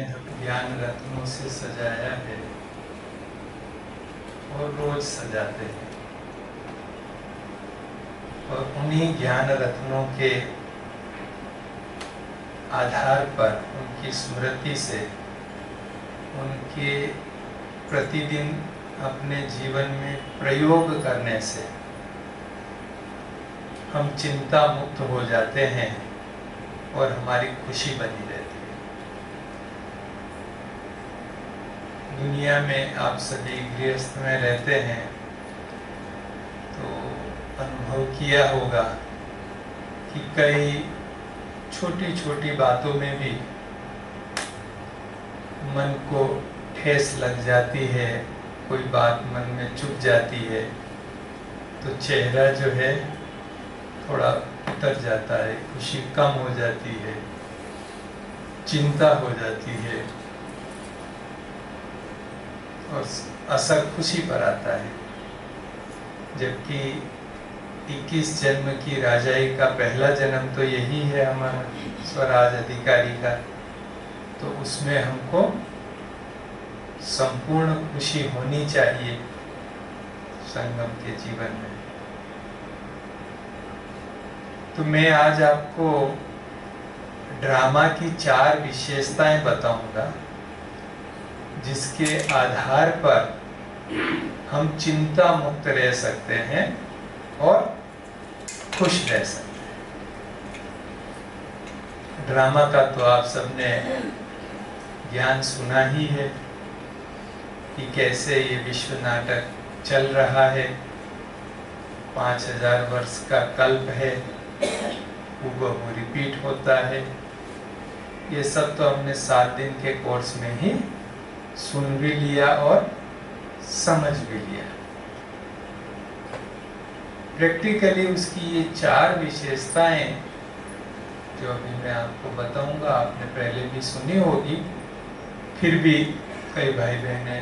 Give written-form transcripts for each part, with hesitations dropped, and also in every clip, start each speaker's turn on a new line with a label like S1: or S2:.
S1: हमें ज्ञान रत्नों से सजाया है और रोज सजाते हैं, और उन्हीं ज्ञान रत्नों के आधार पर उनकी स्मृति से, उनके प्रतिदिन अपने जीवन में प्रयोग करने से हम चिंता मुक्त हो जाते हैं और हमारी खुशी बनी रहती है। दुनिया में आप सभी गृहस्थ में रहते हैं तो अनुभव किया होगा कि कई छोटी छोटी बातों में भी मन को ठेस लग जाती है, कोई बात मन में चुभ जाती है तो चेहरा जो है थोड़ा उतर जाता है, खुशी कम हो जाती है, चिंता हो जाती है और असर खुशी पर आता है। जबकि 21 जन्म की राजाई का पहला जन्म तो यही है हमारा स्वराज अधिकारी का, तो उसमें हमको संपूर्ण खुशी होनी चाहिए संगम के जीवन में। तो मैं आज आपको ड्रामा की 4 विशेषताएं बताऊंगा जिसके आधार पर हम चिंता मुक्त रह सकते हैं और खुश रह सकते हैं। ड्रामा का तो आप सबने ज्ञान सुना ही है कि कैसे ये विश्व नाटक चल रहा है, 5000 वर्ष का कल्प है, हूबहू रिपीट होता है। ये सब तो हमने 7 दिन के कोर्स में ही सुन भी लिया और समझ भी लिया। प्रैक्टिकली उसकी ये 4 विशेषताएं जो अभी मैं आपको बताऊंगा, आपने पहले भी सुनी होगी, फिर भी कई भाई बहनें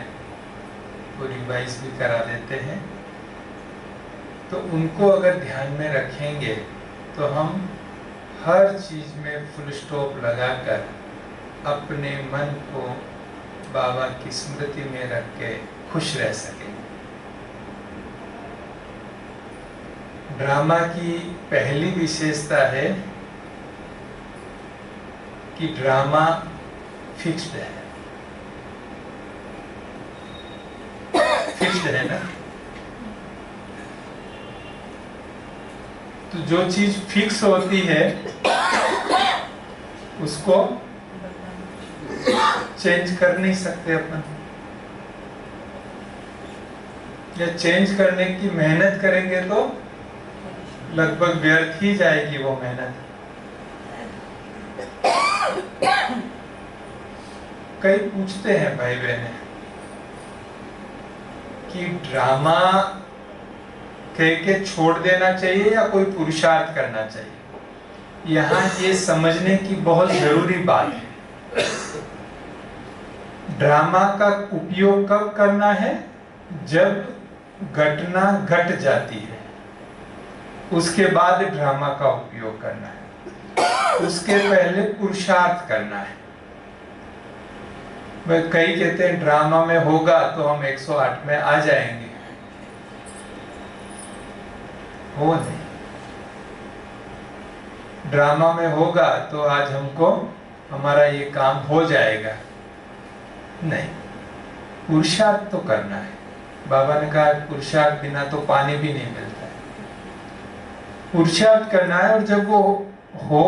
S1: वो रिवाइज भी करा देते हैं। तो उनको अगर ध्यान में रखेंगे तो हम हर चीज में फुल स्टॉप लगाकर अपने मन को बाबा की स्मृति में रख के खुश रह सकेंगे। ड्रामा की पहली विशेषता है कि ड्रामा फिक्स्ड है। फिक्स्ड है ना? तो जो चीज फिक्स होती है उसको चेंज कर नहीं सकते अपन, या चेंज करने की मेहनत करेंगे तो लगभग व्यर्थ ही जाएगी वो मेहनत। कई पूछते हैं भाई बहने कि ड्रामा कह के छोड़ देना चाहिए या कोई पुरुषार्थ करना चाहिए। यहाँ ये समझने की बहुत जरूरी बात है, ड्रामा का उपयोग कब करना है? जब घटना घट जाती है, उसके बाद ड्रामा का उपयोग करना है, उसके पहले पुरुषार्थ करना है। कई कहते हैं ड्रामा में होगा तो हम 108 में आ जाएंगे, हो नहीं। ड्रामा में होगा तो आज हमको हमारा ये काम हो जाएगा, नहीं, पुरुषार्थ तो करना है। बाबा ने कहा पुरुषार्थ बिना तो पानी भी नहीं मिलता है। पुरुषार्थ करना है, और जब वो हो,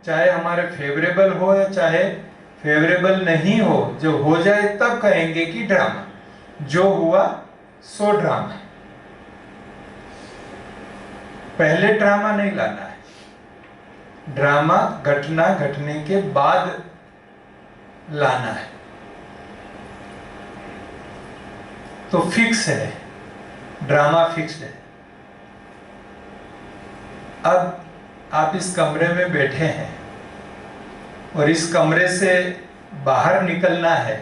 S1: चाहे हमारे फेवरेबल हो या चाहे फेवरेबल नहीं हो, जब हो जाए तब कहेंगे कि ड्रामा, जो हुआ सो ड्रामा। पहले ड्रामा नहीं लाना है, ड्रामा घटना घटने के बाद लाना है। तो फिक्स है, ड्रामा फिक्स है। अब आप इस कमरे में बैठे हैं और इस कमरे से बाहर निकलना है,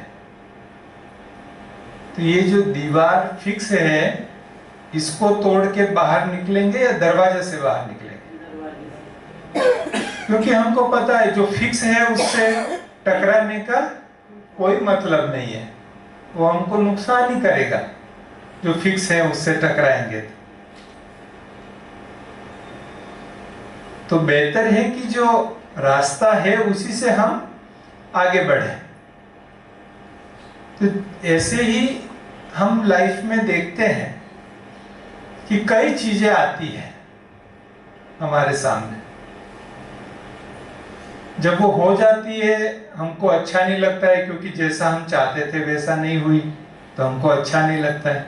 S1: तो ये जो दीवार फिक्स है इसको तोड़ के बाहर निकलेंगे या दरवाजे से बाहर निकलेंगे? क्योंकि हमको पता है जो फिक्स है उससे टकराने का कोई मतलब नहीं है, वो हमको नुकसान ही करेगा। जो फिक्स है उससे टकराएंगे तो बेहतर है कि जो रास्ता है उसी से हम आगे बढ़े। तो ऐसे ही हम लाइफ में देखते हैं कि कई चीजें आती हैं हमारे सामने। जब वो हो जाती है हमको अच्छा नहीं लगता है, क्योंकि जैसा हम चाहते थे वैसा नहीं हुई, तो हमको अच्छा नहीं लगता है।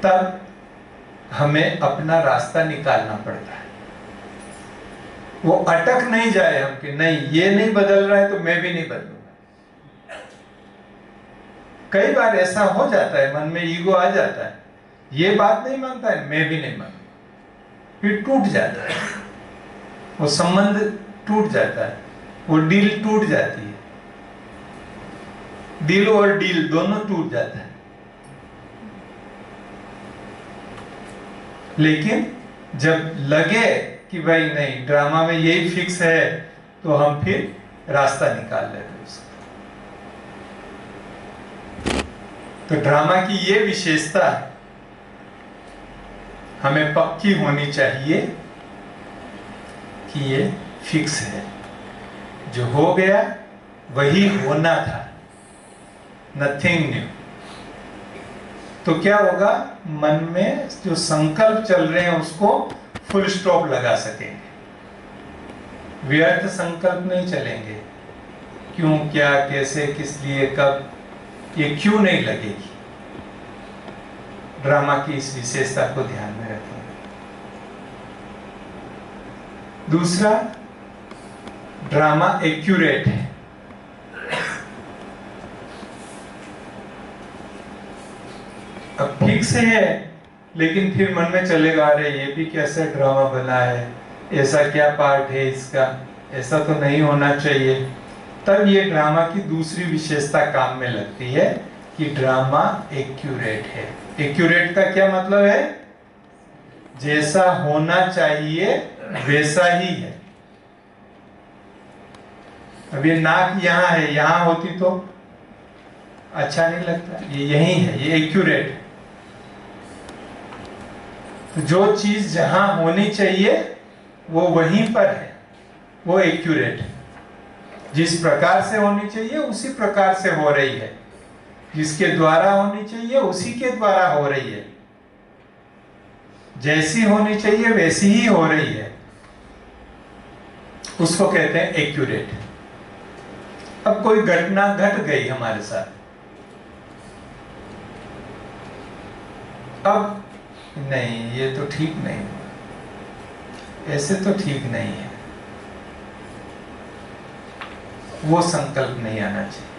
S1: तब हमें अपना रास्ता निकालना पड़ता है। वो अटक नहीं जाए हम कि नहीं ये नहीं बदल रहा है तो मैं भी नहीं बदलूंगा। कई बार ऐसा हो जाता है, मन में ईगो आ जाता है, ये बात नहीं मानता है, मैं भी नहीं मानूंगा, फिर टूट जाता है, वो संबंध टूट जाता है, वो डील टूट जाती है, दिल और डील दोनों टूट जाता है। लेकिन जब लगे कि भाई नहीं ड्रामा में यही फिक्स है, तो हम फिर रास्ता निकाल लेते उसका। तो ड्रामा की ये विशेषता हमें पक्की होनी चाहिए कि ये फिक्स है, जो हो गया वही होना था, नथिंग न्यू। तो क्या होगा, मन में जो संकल्प चल रहे हैं उसको फुल स्टॉप लगा सकेंगे, व्यर्थ संकल्प नहीं चलेंगे। क्यों, क्या, कैसे, किस लिए, कब, ये क्यों नहीं लगेगी। ड्रामा की इस विशेषता को ध्यान में रखेंगे। दूसरा, ड्रामा एक्यूरेट है। अब फिक्स है लेकिन फिर मन में चलेगा अरे ये भी कैसे ड्रामा बना है, ऐसा क्या पार्ट है इसका, ऐसा तो नहीं होना चाहिए। तब ये ड्रामा की दूसरी विशेषता काम में लगती है कि ड्रामा एक्यूरेट है। एक्यूरेट का क्या मतलब है, जैसा होना चाहिए वैसा ही है। अब ये नाक यहाँ है, यहाँ होती तो अच्छा नहीं लगता, ये यही है, ये एक्यूरेट है। तो जो चीज जहां होनी चाहिए वो वहीं पर है, वो एक्यूरेट है। जिस प्रकार से होनी चाहिए उसी प्रकार से हो रही है, जिसके द्वारा होनी चाहिए उसी के द्वारा हो रही है, जैसी होनी चाहिए वैसी ही हो रही है, उसको कहते हैं एक्यूरेट। अब कोई घटना घट गई हमारे साथ, अब नहीं ये तो ठीक नहीं, ऐसे तो ठीक नहीं है, वो संकल्प नहीं आना चाहिए।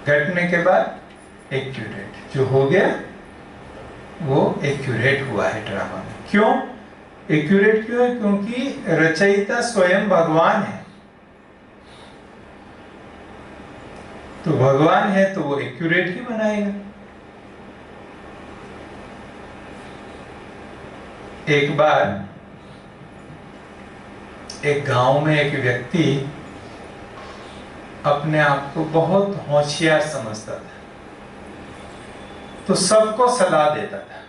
S1: घटने के बाद एक्यूरेट, जो हो गया वो एक्यूरेट हुआ है ड्रामा में। क्यों एक्यूरेट क्यों है, क्योंकि रचयिता स्वयं भगवान है। तो भगवान है तो वो एक्यूरेट ही बनाएगा। एक बार एक गांव में एक व्यक्ति अपने आप को बहुत होशियार समझता था, तो सबको सलाह देता था,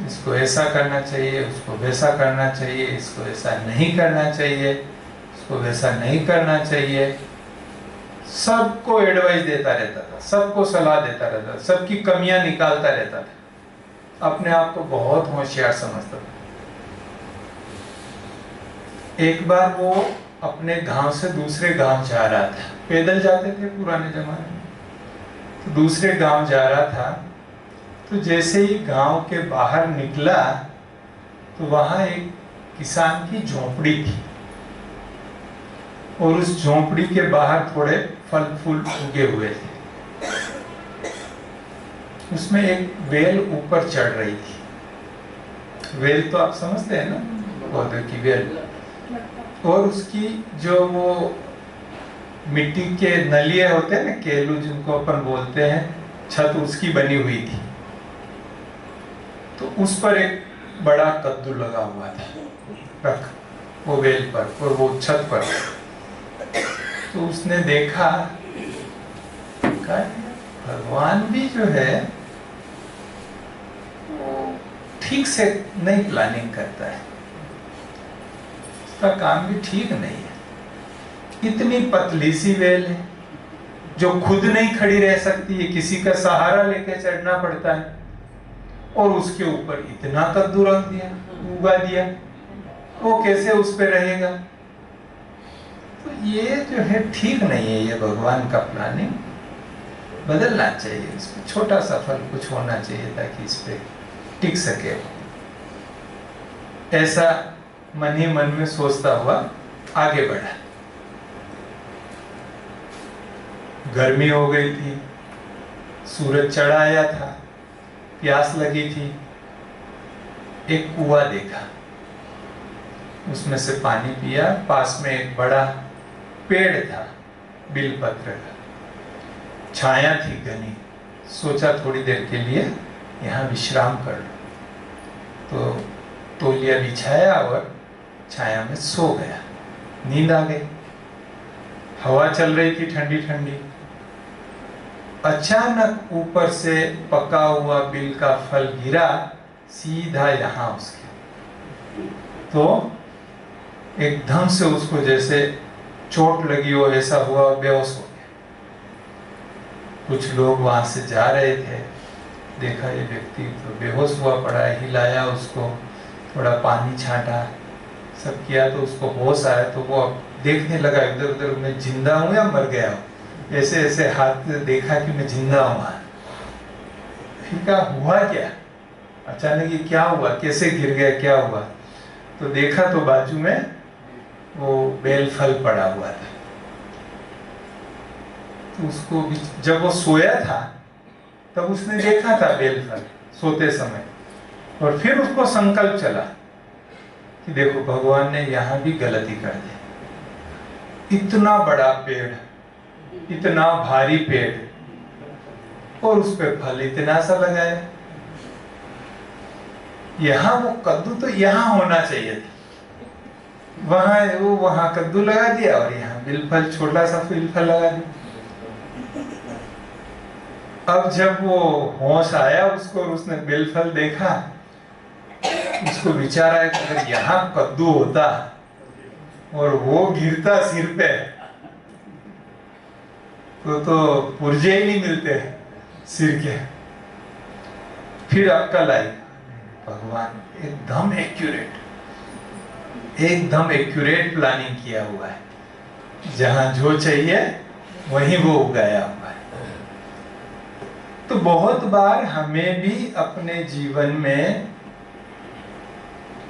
S1: इसको ऐसा करना चाहिए, उसको वैसा करना चाहिए, इसको ऐसा नहीं करना चाहिए, इसको वैसा नहीं करना चाहिए। सबको एडवाइस देता रहता था, सबको सलाह देता रहता था, सबकी कमियां निकालता रहता था, अपने आप को बहुत होशियार समझता था। एक बार वो अपने गांव से दूसरे गांव जा रहा था, पैदल जाते थे पुराने जमाने में, तो दूसरे गांव जा रहा था। तो जैसे ही गांव के बाहर निकला तो वहां एक किसान की झोपड़ी थी, और उस झोपड़ी के बाहर थोड़े फल फूल उगे हुए थे। उसमें एक बेल ऊपर चढ़ रही थी। बेल तो आप समझते हैं ना, पौधे की बेल। और उसकी जो वो मिट्टी के नलिये होते हैं ना, केलू जिनको अपन बोलते हैं, छत उसकी बनी हुई थी। तो उस पर एक बड़ा कद्दू लगा हुआ था, रख वो वेल पर और वो छत पर। तो उसने देखा, कहा भगवान भी जो है वो ठीक से नहीं प्लानिंग करता है, उसका काम भी ठीक नहीं है। इतनी पतली सी वेल है जो खुद नहीं खड़ी रह सकती है, किसी का सहारा लेके चढ़ना पड़ता है, और उसके ऊपर इतना कद्दू रख दिया, उगा दिया, वो कैसे उस पे रहेगा? तो ये जो है ठीक नहीं है, ये भगवान का प्लानिंग बदलना चाहिए, इसमें छोटा सा फल कुछ होना चाहिए ताकि इस पे टिक सके। ऐसा मन ही मन में सोचता हुआ आगे बढ़ा। गर्मी हो गई थी, सूरज चढ़ा आया था, प्यास लगी थी। एक कुआं देखा, उसमें से पानी पिया। पास में एक बड़ा पेड़ था बिलपत्र का, छाया थी घनी। सोचा थोड़ी देर के लिए यहाँ विश्राम कर लो, तो तौलिया बिछाया और छाया में सो गया। नींद आ गई। हवा चल रही थी ठंडी ठंडी। अचानक ऊपर से पका हुआ बिल का फल गिरा सीधा यहाँ उसके। तो एकदम से उसको जैसे चोट लगी हो ऐसा हुआ, बेहोश हो गया। कुछ लोग वहां से जा रहे थे, देखा ये व्यक्ति तो बेहोश हुआ पड़ा है, हिलाया उसको, थोड़ा पानी छाटा, सब किया, तो उसको होश आया। तो वो अब देखने लगा इधर उधर, मैं जिंदा हूं या मर गया हूं। ऐसे ऐसे हाथ देखा कि मैं जिंदा हूं। फिर कहा हुआ क्या, अचानक ये क्या हुआ, कैसे गिर गया, क्या हुआ? तो देखा तो बाजू में वो बेल फल पड़ा हुआ था। तो उसको जब वो सोया था तब उसने देखा था बेल फल सोते समय, और फिर उसको संकल्प चला कि देखो भगवान ने यहाँ भी गलती कर दी। इतना बड़ा पेड़, इतना भारी पेड़, और उस पे फल इतना सा लगाया। यहाँ वो कद्दू तो यहाँ होना चाहिए था, वहां कद्दू लगा दिया और यहाँ बिलफल, छोटा सा बिलफल लगा दिया। अब जब वो होश आया उसको और उसने बिलफल देखा, उसको विचार आया कि अगर यहाँ कद्दू होता और वो गिरता सिर पे तो पुर्जे ही नहीं मिलते सिर के। फिर अक्कल आई, भगवान एकदम एक्यूरेट प्लानिंग किया हुआ है, जहां जो चाहिए वहीं वो उगाया हुआ है। तो बहुत बार हमें भी अपने जीवन में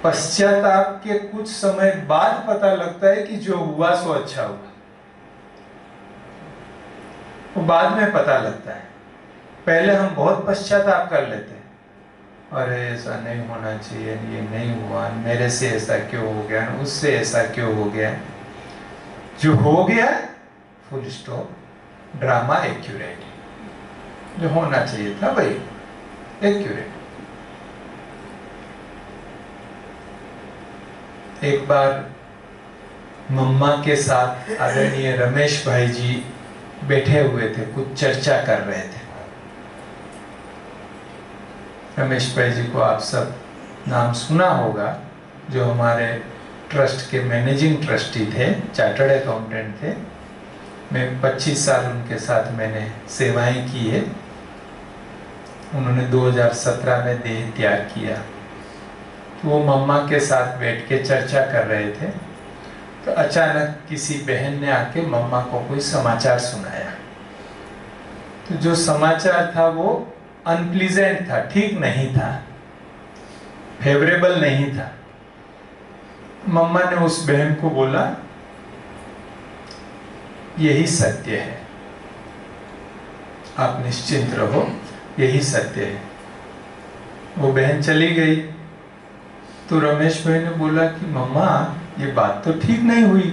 S1: पश्चाताप के कुछ समय बाद पता लगता है कि जो हुआ सो अच्छा हुआ, वो बाद में पता लगता है। पहले हम बहुत पश्चाताप कर लेते हैं, अरे ऐसा नहीं होना चाहिए, ये नहीं हुआ, मेरे से ऐसा क्यों हो गया, उससे ऐसा क्यों हो गया। जो हो गया फुल स्टॉप, ड्रामा एक्यूरेट, जो होना चाहिए था भाई एक्यूरेट। एक बार मम्मा के साथ आदरणीय रमेश भाई जी बैठे हुए थे, कुछ चर्चा कर रहे थे। रमेश भाई जी को आप सब नाम सुना होगा, जो हमारे ट्रस्ट के मैनेजिंग ट्रस्टी थे, चार्टर्ड अकाउंटेंट थे। मैं 25 साल उनके साथ मैंने सेवाएं की है। उन्होंने 2017 में देह त्याग किया। तो वो मम्मा के साथ बैठ के चर्चा कर रहे थे, तो अचानक किसी बहन ने आके मम्मा को कोई समाचार सुनाया। तो जो समाचार था वो अनप्लीजेंट था, ठीक नहीं था, फेवरेबल नहीं था। मम्मा ने उस बहन को बोला, यही सत्य है, आप निश्चिंत रहो, यही सत्य है। वो बहन चली गई। तो रमेश भाई ने बोला कि मम्मा ये बात तो ठीक नहीं हुई,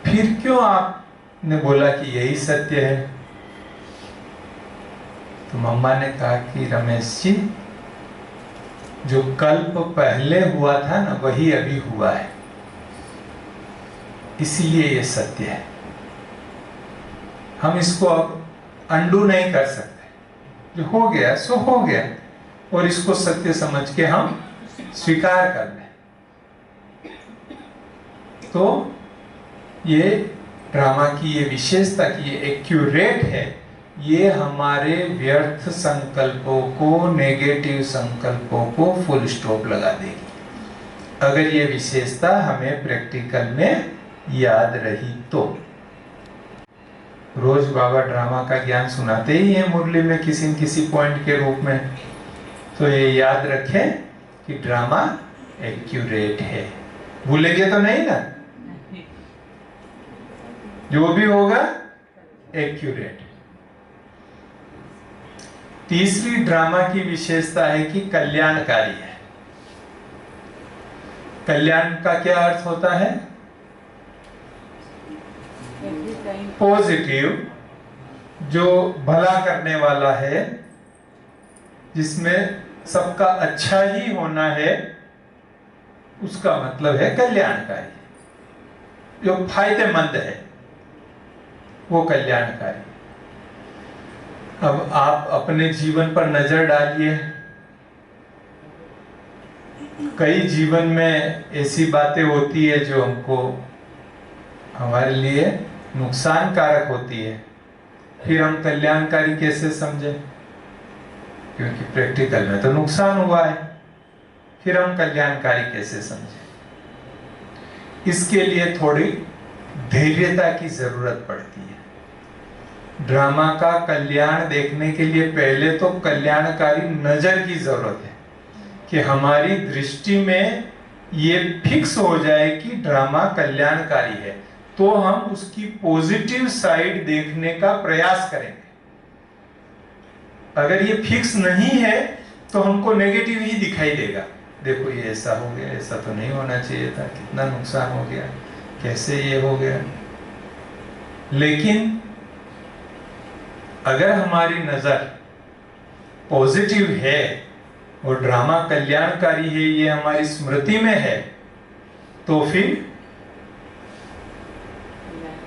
S1: फिर क्यों आपने बोला कि यही सत्य है? तो मम्मा ने कहा कि रमेश जी, जो कल्प पहले हुआ था ना, वही अभी हुआ है। इसीलिए ये सत्य है। हम इसको अब अंडू नहीं कर सकते। जो हो गया सो हो गया, और इसको सत्य समझ के हम स्वीकार कर लें। तो ये ड्रामा की ये विशेषता कि ये एक्यूरेट है, ये हमारे व्यर्थ संकल्पों को, नेगेटिव संकल्पों को फुल स्टॉप लगा देगी अगर ये विशेषता हमें प्रैक्टिकल में याद रही तो। रोज बाबा ड्रामा का ज्ञान सुनाते ही हैं मुरली में किसी न किसी पॉइंट के रूप में। तो ये याद रखें कि ड्रामा एक्यूरेट है। भूलेंगे तो नहीं ना? जो भी होगा एक्यूरेट। तीसरी ड्रामा की विशेषता है कि कल्याणकारी है। कल्याण का क्या अर्थ होता है? पॉजिटिव, जो भला करने वाला है, जिसमें सबका अच्छा ही होना है, उसका मतलब है कल्याणकारी। जो फायदेमंद है वो कल्याणकारी। अब आप अपने जीवन पर नजर डालिए। कई जीवन में ऐसी बातें होती है जो हमको हमारे लिए नुकसान कारक होती है, फिर हम कल्याणकारी कैसे समझें? क्योंकि प्रैक्टिकल में तो नुकसान हुआ है, फिर हम कल्याणकारी कैसे समझें? इसके लिए थोड़ी धैर्यता की जरूरत पड़ती है। ड्रामा का कल्याण देखने के लिए पहले तो कल्याणकारी नजर की जरूरत है कि हमारी दृष्टि में ये फिक्स हो जाए कि ड्रामा कल्याणकारी है, तो हम उसकी पॉजिटिव साइड देखने का प्रयास करेंगे। अगर ये फिक्स नहीं है तो हमको नेगेटिव ही दिखाई देगा। देखो ये ऐसा हो गया, ऐसा तो नहीं होना चाहिए था, कितना नुकसान हो गया, कैसे ये हो गया। लेकिन अगर हमारी नजर पॉजिटिव है और ड्रामा कल्याणकारी है, ये हमारी स्मृति में है, तो फिर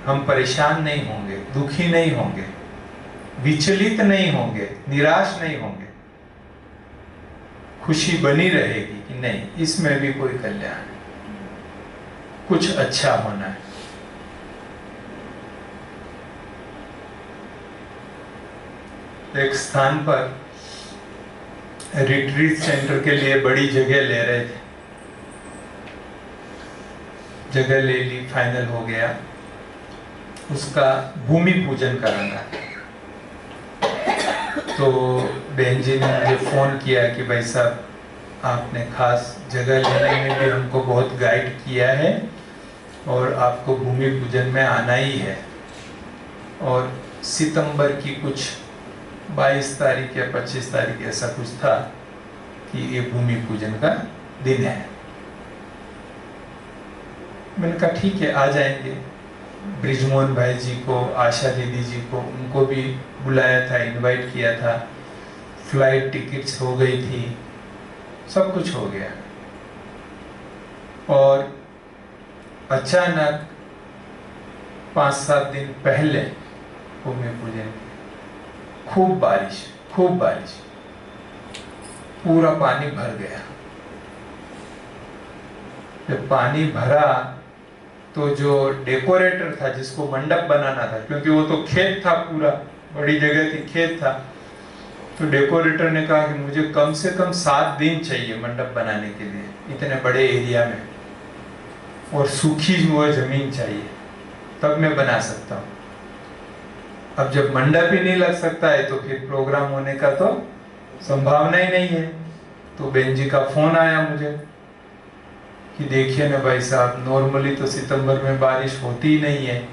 S1: हम परेशान नहीं होंगे, दुखी नहीं होंगे, विचलित नहीं होंगे, निराश नहीं होंगे। खुशी बनी रहेगी कि नहीं, इसमें भी कोई कल्याण है, कुछ अच्छा होना है। एक स्थान पर रिट्रीट सेंटर के लिए बड़ी जगह ले रहे थे। जगह ले ली, फाइनल हो गया, उसका भूमि पूजन कराना। तो बहन जी ने मुझे फ़ोन किया कि भाई साहब, आपने खास जगह लेने में भी हमको बहुत गाइड किया है और आपको भूमि पूजन में आना ही है। और सितंबर की कुछ 22 तारीख या 25 तारीख ऐसा कुछ था कि ये भूमि पूजन का दिन है। मैंने कहा ठीक है, आ जाएंगे। ब्रिजमोहन भाई जी को, आशा दीदी जी को, उनको भी बुलाया था, इनवाइट किया था, फ्लाइट टिकट्स हो गई थी, सब कुछ हो गया। और अचानक 5-7 दिन पहले भूमि पूजन, खूब बारिश, पूरा पानी भर गया। जब पानी भरा तो जो डेकोरेटर था, जिसको मंडप बनाना था, क्योंकि वो तो खेत था, पूरा बड़ी जगह थी, खेत था, तो डेकोरेटर ने कहा कि मुझे कम से कम 7 दिन चाहिए मंडप बनाने के लिए, इतने बड़े एरिया में, और सूखी हुई जमीन चाहिए, तब मैं बना सकता हूँ। अब जब मंडप ही नहीं लग सकता है तो फिर प्रोग्राम होने का तो संभावना ही नहीं है। तो बहन जी का फोन आया मुझे कि देखिए ना भाई साहब, नॉर्मली तो सितंबर में बारिश होती ही नहीं है,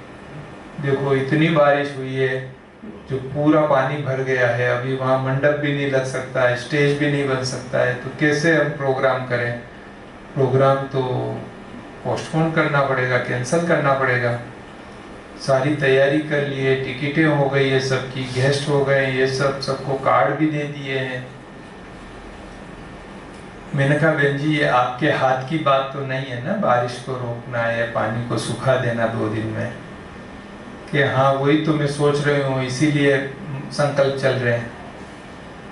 S1: देखो इतनी बारिश हुई है जो पूरा पानी भर गया है, अभी वहाँ मंडप भी नहीं लग सकता है, स्टेज भी नहीं बन सकता है, तो कैसे हम प्रोग्राम करें? प्रोग्राम तो पोस्टपोन करना पड़ेगा, कैंसिल करना पड़ेगा। सारी तैयारी कर लिए, टिकटें हो गई है सबकी, गेस्ट हो गए, ये सब सबको कार्ड भी दे दिए हैं। मैंने कहा बहन जी ये आपके हाथ की बात तो नहीं है ना, बारिश को रोकना या पानी को सुखा देना 2 दिन में। कि हाँ वही तो मैं सोच रही हूँ, इसीलिए संकल्प चल रहे हैं।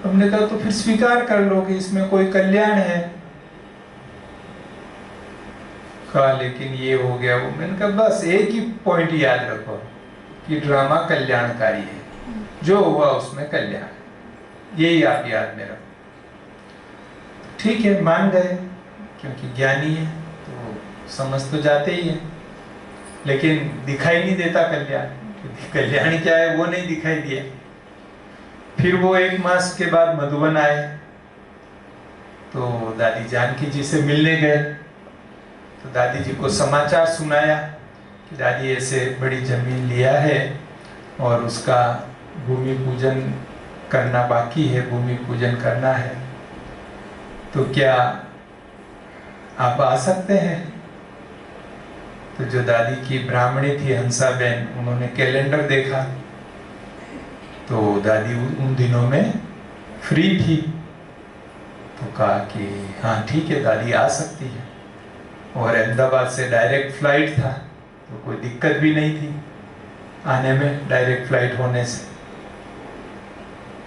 S1: हमने कहा तो फिर स्वीकार कर लो कि इसमें कोई कल्याण है। कहा लेकिन ये हो गया वो। मैंने कहा बस एक ही पॉइंट याद रखो कि ड्रामा कल्याणकारी है, जो हुआ उसमें कल्याण, यही आप याद में रखो। ठीक है, मान गए, क्योंकि ज्ञानी है तो समझ तो जाते ही है, लेकिन दिखाई नहीं देता कल्याण, क्योंकि कल्याण क्या है वो नहीं दिखाई दिया। फिर वो 1 मास के बाद मधुबन आए तो दादी जानकी जी से मिलने गए। तो दादी जी को समाचार सुनाया कि दादी ऐसे बड़ी जमीन लिया है और उसका भूमि पूजन करना बाकी है, भूमि पूजन करना है, तो क्या आप आ सकते हैं? तो जो दादी की ब्राह्मणी थी हंसा बहन, उन्होंने कैलेंडर देखा तो दादी उन दिनों में फ्री थी। तो कहा कि हाँ ठीक है दादी आ सकती है, और अहमदाबाद से डायरेक्ट फ्लाइट था तो कोई दिक्कत भी नहीं थी आने में, डायरेक्ट फ्लाइट होने से।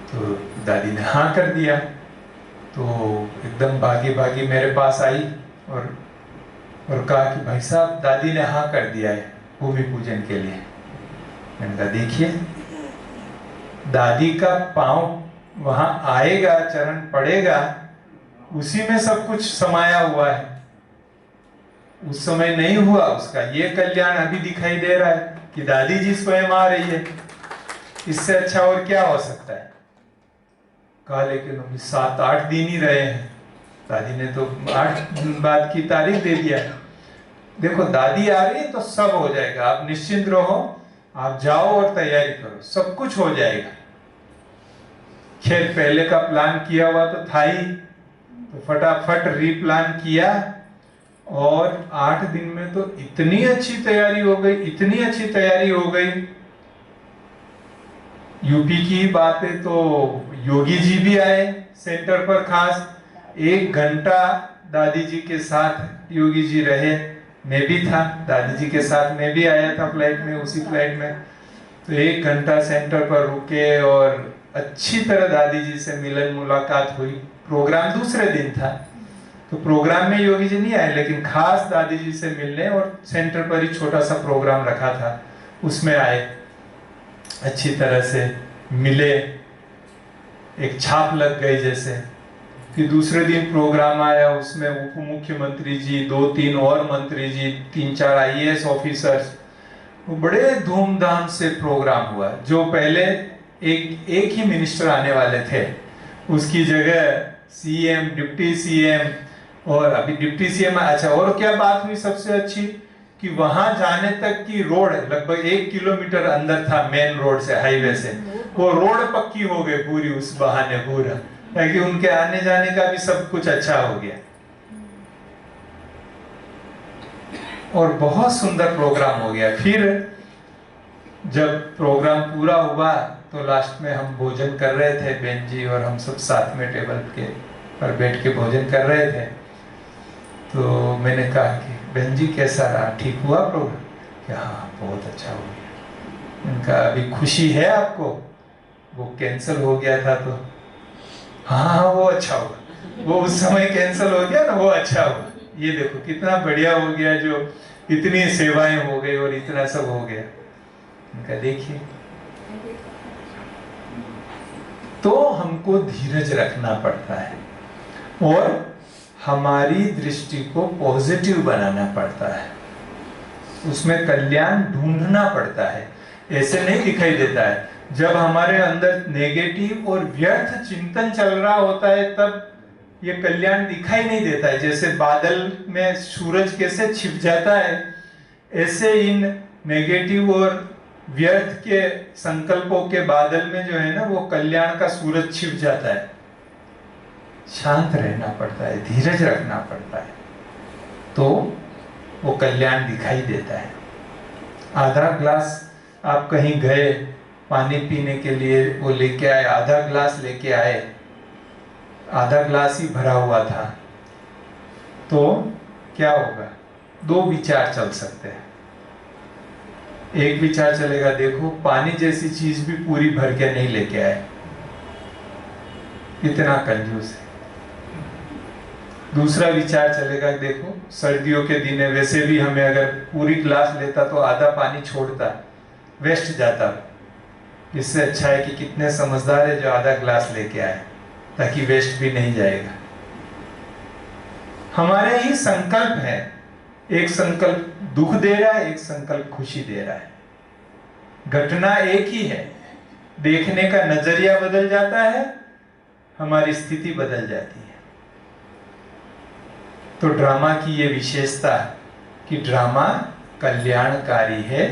S1: तो दादी ने हाँ कर दिया। तो एकदम भागी भागी मेरे पास आई और कहा कि भाई साहब दादी ने हाँ कर दिया है भूमि पूजन के लिए। मैंने कहा देखिए दादी का पांव वहां आएगा, चरण पड़ेगा, उसी में सब कुछ समाया हुआ है। उस समय नहीं हुआ उसका ये कल्याण अभी दिखाई दे रहा है कि दादी जी स्वयं आ रही है, इससे अच्छा और क्या हो सकता है। कहा लेकिन अभी 7-8 दिन ही रहे हैं, दादी ने तो 8 दिन बाद की तारीख दे दिया। देखो दादी आ रही है तो सब हो जाएगा, आप निश्चिंत रहो, आप जाओ और तैयारी करो, सब कुछ हो जाएगा। खैर पहले का प्लान किया हुआ तो था ही, तो फटाफट रीप्लान किया और 8 दिन में तो इतनी अच्छी तैयारी हो गई, इतनी अच्छी तैयारी हो गई। यूपी की बात है तो योगी जी भी आए सेंटर पर, खास 1 घंटा दादी जी के साथ योगी जी रहे। मैं भी था दादी जी के साथ, मैं भी आया था फ्लाइट में, उसी फ्लाइट में। तो 1 घंटा सेंटर पर रुके और अच्छी तरह दादी जी से मिलन मुलाकात हुई। प्रोग्राम दूसरे दिन था तो प्रोग्राम में योगी जी नहीं आए, लेकिन खास दादी जी से मिलने, और सेंटर पर ही छोटा सा प्रोग्राम रखा था उसमें आए, अच्छी तरह से मिले, एक छाप लग गई जैसे। कि दूसरे दिन प्रोग्राम आया, उसमें उप मुख्यमंत्री जी, 2-3 और मंत्री जी, 3-4 IAS ऑफिसर्स, वो बड़े धूमधाम से प्रोग्राम हुआ। जो पहले एक ही मिनिस्टर आने वाले थे, उसकी जगह CM, डिप्टी CM, और अभी डिप्टी CM। अच्छा, और क्या बात हुई सबसे अच्छी कि वहां जाने तक की रोड लगभग 1 किलोमीटर अंदर था, मेन रोड से, हाईवे से, वो रोड पक्की हो गई पूरी उस बहाने, पूरा, ताकि उनके आने जाने का भी सब कुछ अच्छा हो गया। और बहुत सुंदर प्रोग्राम हो गया। फिर जब प्रोग्राम पूरा हुआ तो लास्ट में हम भोजन कर रहे थे, बहन जी और हम सब साथ में टेबल के पर बैठ के भोजन कर रहे थे। तो मैंने कहा कि बहन जी कैसा रहा, ठीक हुआ प्रोग्राम? कि हाँ बहुत अच्छा हो गया। उनका अभी खुशी है आपको? वो कैंसिल हो गया था तो हाँ वो अच्छा हुआ, वो उस समय कैंसिल हो गया ना, वो अच्छा हुआ। ये देखो कितना बढ़िया हो गया, जो इतनी सेवाएं हो गई और इतना सब हो गया। उनका देखिए, तो हमको धीरज रखना पड़ता है और हमारी दृष्टि को पॉजिटिव बनाना पड़ता है, उसमें कल्याण ढूंढना पड़ता है। ऐसे नहीं दिखाई देता है। जब हमारे अंदर नेगेटिव और व्यर्थ चिंतन चल रहा होता है तब ये कल्याण दिखाई नहीं देता है। जैसे बादल में सूरज कैसे छिप जाता है, ऐसे इन नेगेटिव और व्यर्थ के संकल्पों के बादल में जो है ना, वो कल्याण का सूरज छिप जाता है। शांत रहना पड़ता है, धीरज रखना पड़ता है, तो वो कल्याण दिखाई देता है। आधा ग्लास आप कहीं गए पानी पीने के लिए, वो लेके आए, आधा ग्लास लेके आए, आधा ग्लास ही भरा हुआ था, तो क्या होगा, दो विचार चल सकते हैं। एक विचार चलेगा, देखो पानी जैसी चीज भी पूरी भर के नहीं लेके आए, इतना कंजूस है। दूसरा विचार चलेगा, देखो सर्दियों के दिन है, वैसे भी हमें अगर पूरी ग्लास लेता तो आधा पानी छोड़ता, वेस्ट जाता। इससे अच्छा है कि कितने समझदार है जो आधा ग्लास लेके आए, ताकि वेस्ट भी नहीं जाएगा। हमारे ही संकल्प है, एक संकल्प दुख दे रहा है, एक संकल्प खुशी दे रहा है। घटना एक ही है, देखने का नजरिया बदल जाता है, हमारी स्थिति बदल जाती है। तो ड्रामा की ये विशेषता कि ड्रामा कल्याणकारी है,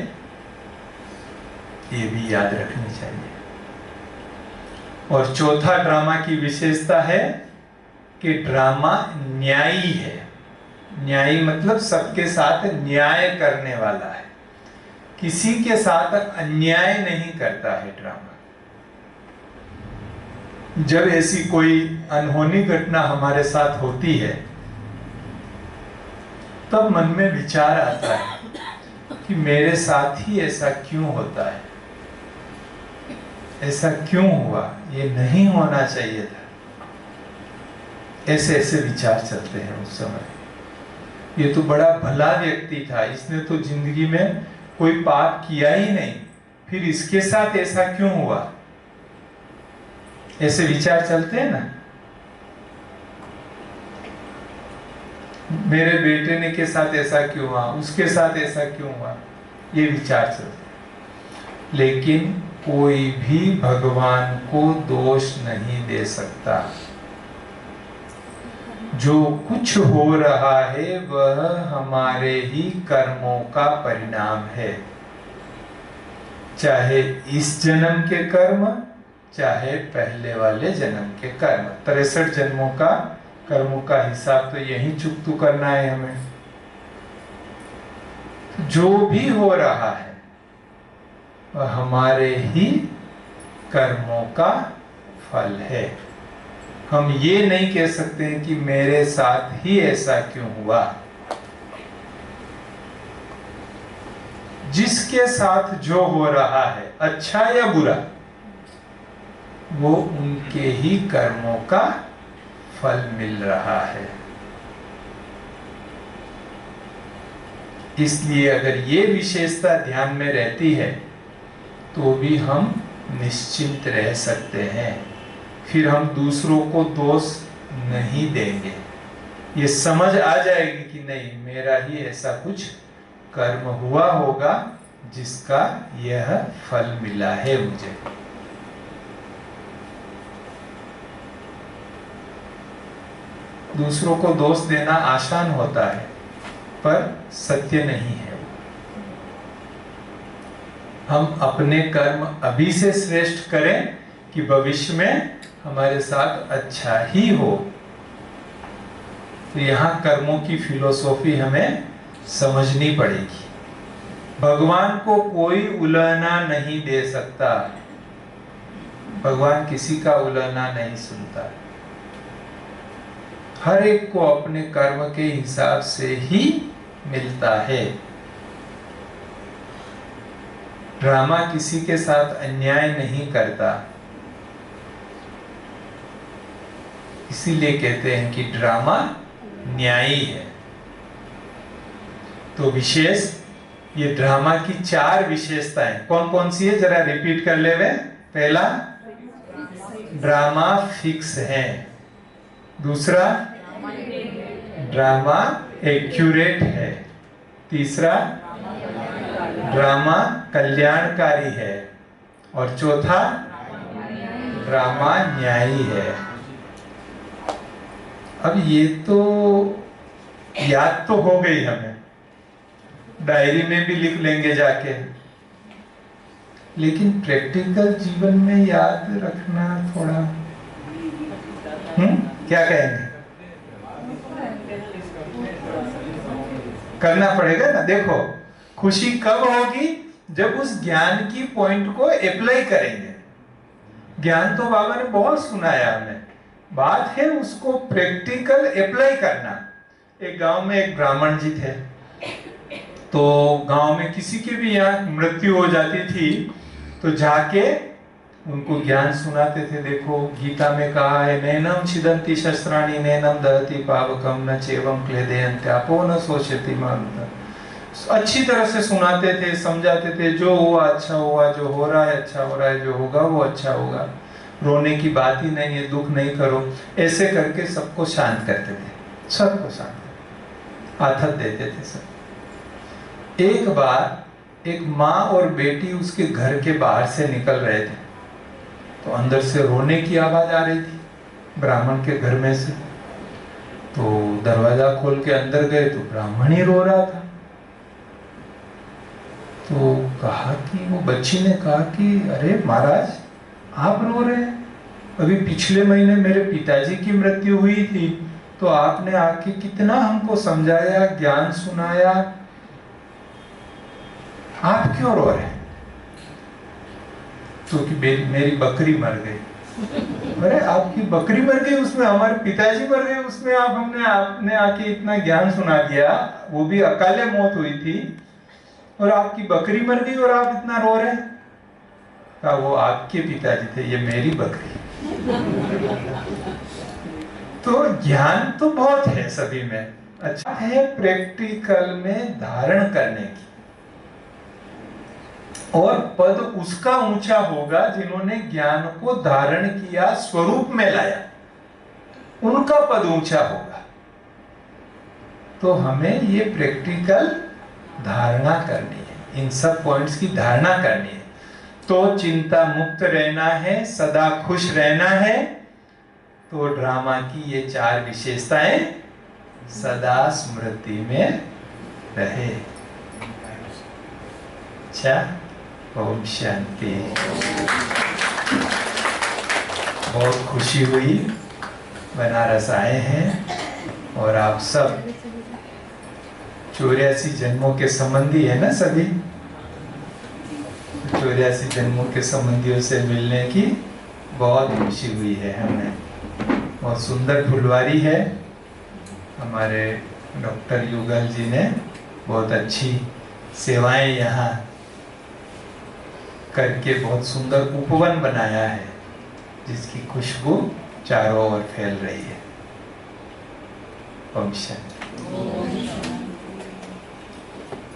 S1: ये भी याद रखनी चाहिए। और चौथा ड्रामा की विशेषता है कि ड्रामा न्यायी है। न्यायी मतलब सबके साथ न्याय करने वाला है, किसी के साथ अन्याय नहीं करता है ड्रामा। जब ऐसी कोई अनहोनी घटना हमारे साथ होती है, तब मन में विचार आता है कि मेरे साथ ही ऐसा क्यों होता है, ऐसा क्यों हुआ, ये नहीं होना चाहिए था। ऐसे ऐसे विचार चलते हैं उस समय। ये तो बड़ा भला व्यक्ति था, इसने तो जिंदगी में कोई पाप किया ही नहीं, फिर इसके साथ ऐसा क्यों हुआ, ऐसे विचार चलते हैं ना। मेरे बेटे ने के साथ ऐसा क्यों हुआ, उसके साथ ऐसा क्यों हुआ, ये विचार चलते। लेकिन कोई भी भगवान को दोष नहीं दे सकता। जो कुछ हो रहा है वह हमारे ही कर्मों का परिणाम है, चाहे इस जन्म के कर्म, चाहे पहले वाले जन्म के कर्म। 63 जन्मों का कर्मों का हिसाब तो यही चुकतू करना है हमें। जो भी हो रहा है वह हमारे ही कर्मों का फल है। हम ये नहीं कह सकते हैं कि मेरे साथ ही ऐसा क्यों हुआ। जिसके साथ जो हो रहा है, अच्छा या बुरा, वो उनके ही कर्मों का फल मिल रहा है। इसलिए अगर ये विशेषता ध्यान में रहती है तो भी हम निश्चिंत रह सकते हैं। फिर हम दूसरों को दोष नहीं देंगे। ये समझ आ जाएगी कि नहीं, मेरा ही ऐसा कुछ कर्म हुआ होगा जिसका यह फल मिला है मुझे। दूसरों को दोष देना आसान होता है, पर सत्य नहीं है। हम अपने कर्म अभी से श्रेष्ठ करें कि भविष्य में हमारे साथ अच्छा ही हो। तो यहाँ कर्मों की फिलोसॉफी हमें समझनी पड़ेगी। भगवान को कोई उलाहना नहीं दे सकता, भगवान किसी का उलाहना नहीं सुनता। हर एक को अपने कर्म के हिसाब से ही मिलता है। ड्रामा किसी के साथ अन्याय नहीं करता, इसीलिए कहते हैं कि ड्रामा न्यायी है। तो विशेष ये ड्रामा की 4 विशेषताएं कौन कौन सी है, जरा रिपीट कर ले वे। पहला, ड्रामा फिक्स है। दूसरा, ड्रामा एक्यूरेट है। तीसरा, ड्रामा कल्याणकारी है। और चौथा, ड्रामा न्यायी है। अब ये तो याद तो हो गई हमें, डायरी में भी लिख लेंगे जाके, लेकिन प्रैक्टिकल जीवन में याद रखना थोड़ा क्या कहेंगे, करना पड़ेगा ना। देखो, खुशी कब होगी, जब उस ज्ञान की पॉइंट को अप्लाई करेंगे। ज्ञान तो बाबा ने बहुत सुनाया हमें, बात है उसको प्रैक्टिकल अप्लाई करना। एक गांव में एक ब्राह्मण जी थे। तो गांव में किसी की भी यहाँ मृत्यु हो जाती थी तो जाके उनको ज्ञान सुनाते थे। देखो गीता में कहा है, नैनम छिदन्ति शस्त्राणि नैनम दहति पावकम न चैवम क्लेदयन्त्यापो न शोषयति मारुतम्। अच्छी तरह से सुनाते थे, समझाते थे, जो हुआ अच्छा हुआ, जो हो रहा है अच्छा हो रहा है, जो होगा वो अच्छा होगा, रोने की बात ही नहीं है, दुख नहीं करो। ऐसे करके सबको शांत करते थे, सबको शांत आथत देते थे सब। एक बार एक माँ और बेटी उसके घर के बाहर से निकल रहे थे तो अंदर से रोने की आवाज आ रही थी ब्राह्मण के घर में से। तो दरवाजा खोल के अंदर गए तो ब्राह्मण ही रो रहा था। तो कहा कि वो बच्ची ने कहा कि अरे महाराज आप रो रहे हैं, अभी पिछले महीने मेरे पिताजी की मृत्यु हुई थी तो आपने आके कितना हमको समझाया, ज्ञान सुनाया, आप क्यों रो रहे हैं? क्योंकि मेरी बकरी मर गई। अरे आपकी बकरी मर गई, उसमें हमारे पिताजी मर गए, उसमें आपने आके इतना ज्ञान सुना दिया, वो भी अकाले मौत हुई थी और आपकी बकरी मर गई और आप इतना रो रहे हैं? कहा वो आपके पिताजी थे, ये मेरी बकरी। तो ज्ञान तो बहुत है सभी में, अच्छा है प्रैक्टिकल में धारण करने की। और पद उसका ऊंचा होगा जिन्होंने ज्ञान को धारण किया, स्वरूप में लाया, उनका पद ऊंचा होगा। तो हमें ये प्रैक्टिकल धारणा करनी है, इन सब पॉइंट्स की धारणा करनी है। तो चिंता मुक्त रहना है, सदा खुश रहना है। तो ड्रामा की ये 4 विशेषताएं सदा स्मृति में रहे। अच्छा, ओम शांति। बहुत खुशी हुई बनारस आए हैं और आप सब 84 जन्मों के संबंधी है ना सभी। 84 जन्मों के संबंधियों से मिलने की बहुत खुशी हुई है हमें। बहुत सुंदर फुलवारी है, हमारे डॉक्टर युगल जी ने बहुत अच्छी सेवाएं यहाँ करके बहुत सुंदर उपवन बनाया है जिसकी खुशबू चारों ओर फैल रही है। ओम शांति।